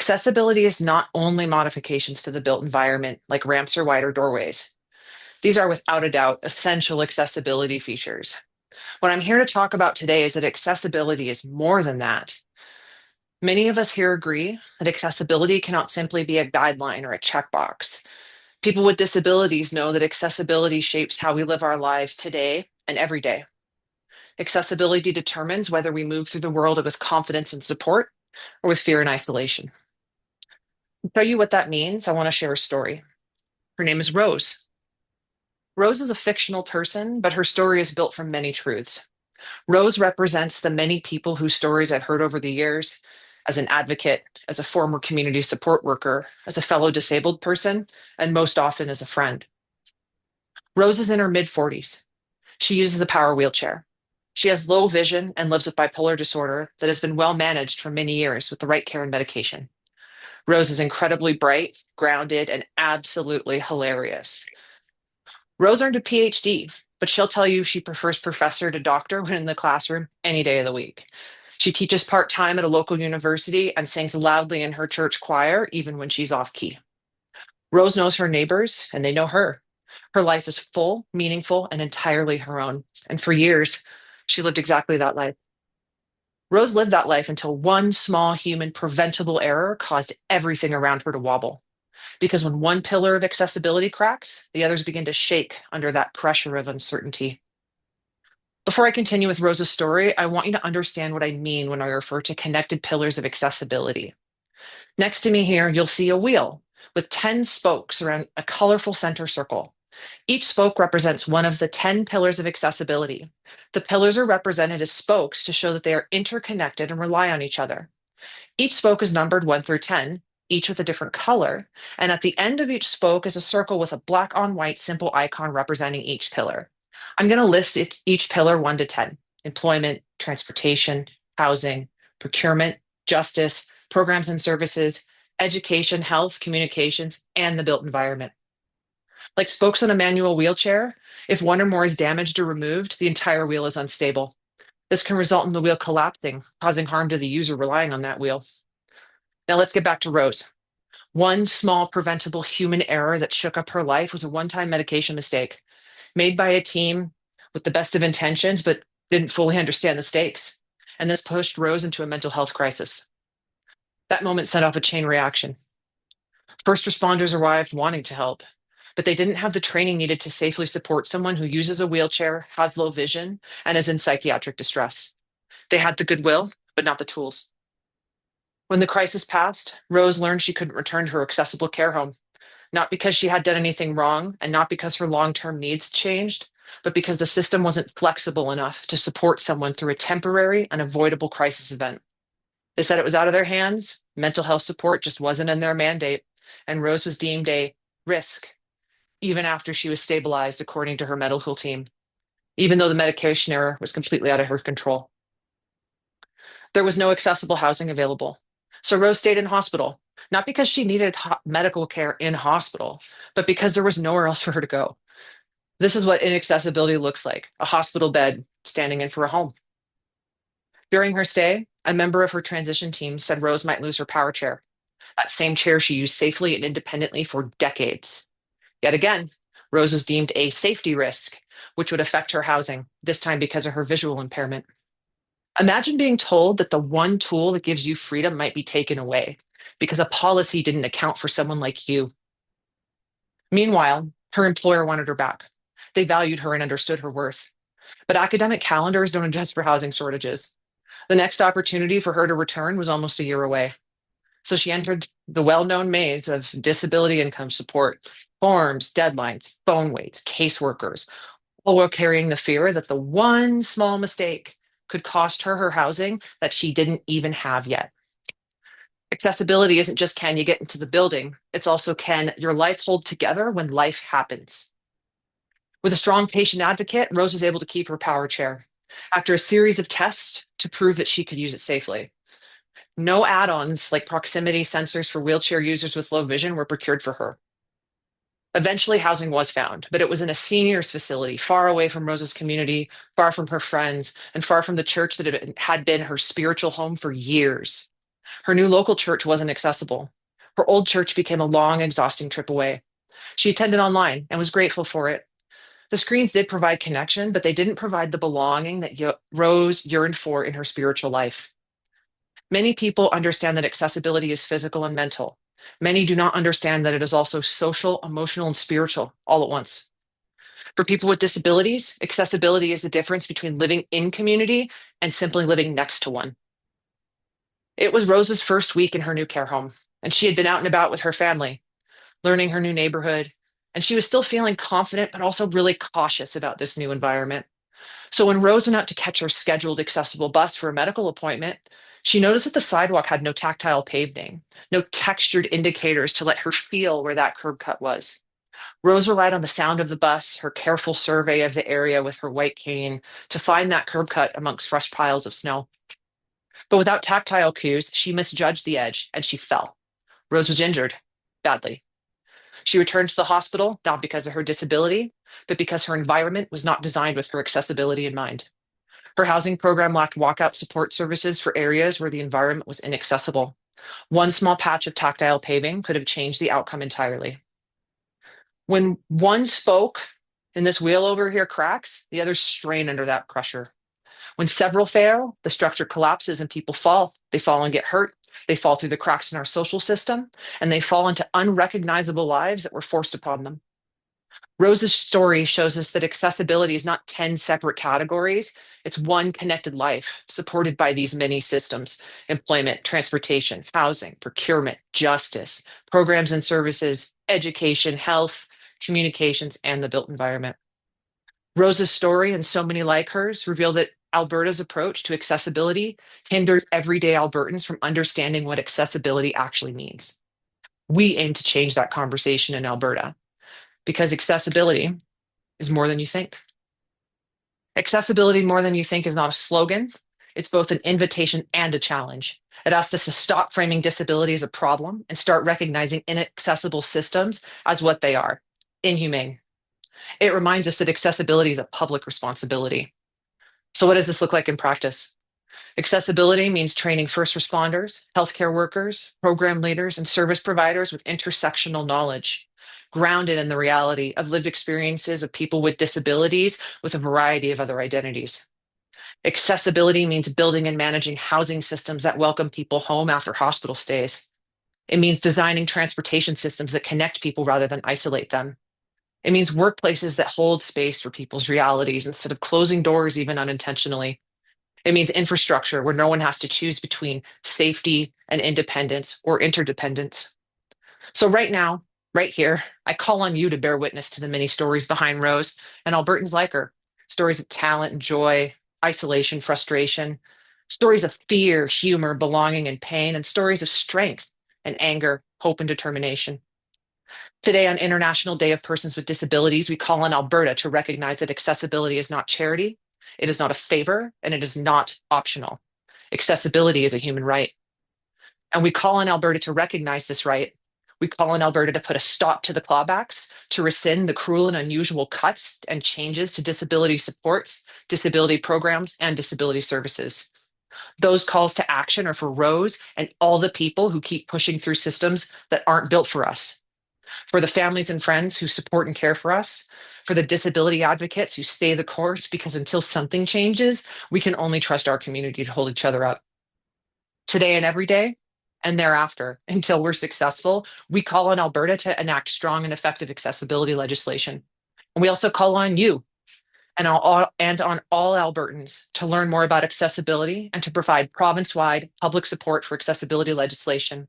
Accessibility is not only modifications to the built environment, like ramps or wider doorways. These are without a doubt essential accessibility features. What I'm here to talk about today is that accessibility is more than that. Many of us here agree that accessibility cannot simply be a guideline or a checkbox. People with disabilities know that accessibility shapes how we live our lives today and every day. Accessibility determines whether we move through the world with confidence and support or with fear and isolation. To tell you what that means, I want to share a story. Her name is Rose. Rose is a fictional person, but her story is built from many truths. Rose represents the many people whose stories I've heard over the years as an advocate, as a former community support worker, as a fellow disabled person, and most often as a friend. Rose is in her mid 40s. She uses the power wheelchair. She has low vision and lives with bipolar disorder that has been well managed for many years with the right care and medication. Rose is incredibly bright, grounded, and absolutely hilarious. Rose earned a PhD, but she'll tell you she prefers professor to doctor when in the classroom any day of the week. She teaches part time at a local university and sings loudly in her church choir, even when she's off key. Rose knows her neighbors, and they know her. Her life is full, meaningful, and entirely her own. And for years, she lived exactly that life. Rose lived that life until one small human preventable error caused everything around her to wobble. Because when one pillar of accessibility cracks, the others begin to shake under that pressure of uncertainty. Before I continue with Rosa's story, I want you to understand what I mean when I refer to connected pillars of accessibility. Next to me here, you'll see a wheel with 10 spokes around a colorful center circle. Each spoke represents one of the 10 pillars of accessibility. The pillars are represented as spokes to show that they are interconnected and rely on each other. Each spoke is numbered 1 through 10, each with a different color, and at the end of each spoke is a circle with a black on white simple icon representing each pillar. I'm going to list each pillar 1 to 10: employment, transportation, housing, procurement, justice, programs and services, education, health, communications, and the built environment. Like spokes on a manual wheelchair, if one or more is damaged or removed, the entire wheel is unstable. This can result in the wheel collapsing, causing harm to the user relying on that wheel. Now let's get back to Rose. One small preventable human error that shook up her life was a one-time medication mistake made by a team with the best of intentions, but didn't fully understand the stakes. And this pushed Rose into a mental health crisis. That moment set off a chain reaction. First responders arrived wanting to help, but they didn't have the training needed to safely support someone who uses a wheelchair, has low vision, and is in psychiatric distress. They had the goodwill, but not the tools. When the crisis passed, Rose learned she couldn't return to her accessible care home, not because she had done anything wrong and not because her long term needs changed, but because the system wasn't flexible enough to support someone through a temporary and avoidable crisis event. They said it was out of their hands, mental health support just wasn't in their mandate, and Rose was deemed a risk, even after she was stabilized, according to her medical team, even though the medication error was completely out of her control. There was no accessible housing available. So Rose stayed in hospital, not because she needed medical care in hospital, but because there was nowhere else for her to go. This is what inaccessibility looks like: a hospital bed standing in for a home. During her stay, a member of her transition team said Rose might lose her power chair, that same chair she used safely and independently for decades. Yet again, Rose was deemed a safety risk, which would affect her housing, this time because of her visual impairment. Imagine being told that the one tool that gives you freedom might be taken away because a policy didn't account for someone like you. Meanwhile, her employer wanted her back. They valued her and understood her worth. But academic calendars don't adjust for housing shortages. The next opportunity for her to return was almost a year away. So she entered the well known maze of disability income support, forms, deadlines, phone waits, caseworkers, all while carrying the fear that the one small mistake could cost her her housing that she didn't even have yet. Accessibility isn't just can you get into the building, it's also can your life hold together when life happens. With a strong patient advocate, Rose was able to keep her power chair after a series of tests to prove that she could use it safely. No add ons like proximity sensors for wheelchair users with low vision were procured for her. Eventually, housing was found, but it was in a seniors facility, far away from Rose's community, far from her friends, and far from the church that had been her spiritual home for years. Her new local church wasn't accessible. Her old church became a long, exhausting trip away. She attended online and was grateful for it. The screens did provide connection, but they didn't provide the belonging that Rose yearned for in her spiritual life. Many people understand that accessibility is physical and mental. Many do not understand that it is also social, emotional, and spiritual all at once. For people with disabilities, accessibility is the difference between living in community and simply living next to one. It was Rose's first week in her new care home, and she had been out and about with her family, learning her new neighborhood, and she was still feeling confident, but also really cautious about this new environment. So when Rose went out to catch her scheduled accessible bus for a medical appointment, she noticed that the sidewalk had no tactile paving, no textured indicators to let her feel where that curb cut was. Rose relied on the sound of the bus, her careful survey of the area with her white cane, to find that curb cut amongst fresh piles of snow. But without tactile cues, she misjudged the edge and she fell. Rose was injured, badly. She returned to the hospital, not because of her disability, but because her environment was not designed with her accessibility in mind. Her housing program lacked walkout support services for areas where the environment was inaccessible. One small patch of tactile paving could have changed the outcome entirely. When one spoke and this wheel over here cracks, the others strain under that pressure. When several fail, the structure collapses and people fall. They fall and get hurt. They fall through the cracks in our social system, and they fall into unrecognizable lives that were forced upon them. Rose's story shows us that accessibility is not 10 separate categories. It's one connected life supported by these many systems: employment, transportation, housing, procurement, justice, programs and services, education, health, communications, and the built environment. Rose's story and so many like hers reveal that Alberta's approach to accessibility hinders everyday Albertans from understanding what accessibility actually means. We aim to change that conversation in Alberta because accessibility is more than you think. Accessibility more than you think is not a slogan. It's both an invitation and a challenge. It asks us to stop framing disability as a problem and start recognizing inaccessible systems as what they are: inhumane. It reminds us that accessibility is a public responsibility. So, what does this look like in practice? Accessibility means training first responders, healthcare workers, program leaders, and service providers with intersectional knowledge, grounded in the reality of lived experiences of people with disabilities with a variety of other identities. Accessibility means building and managing housing systems that welcome people home after hospital stays. It means designing transportation systems that connect people rather than isolate them. It means workplaces that hold space for people's realities instead of closing doors even unintentionally. It means infrastructure where no one has to choose between safety and independence or interdependence. So, right now, right here, I call on you to bear witness to the many stories behind Rose and Albertans like her: stories of talent, joy, isolation, frustration, stories of fear, humor, belonging, and pain, and stories of strength and anger, hope, and determination. Today, on International Day of Persons with Disabilities, we call on Alberta to recognize that accessibility is not charity, it is not a favor, and it is not optional. Accessibility is a human right. And we call on Alberta to recognize this right. We call on Alberta to put a stop to the clawbacks, to rescind the cruel and unusual cuts and changes to disability supports, disability programs, and disability services. Those calls to action are for Rose and all the people who keep pushing through systems that aren't built for us, for the families and friends who support and care for us, for the disability advocates who stay the course, because until something changes, we can only trust our community to hold each other up. Today and every day, and thereafter, until we're successful, we call on Alberta to enact strong and effective accessibility legislation. And we also call on you and on all Albertans to learn more about accessibility and to provide province-wide public support for accessibility legislation.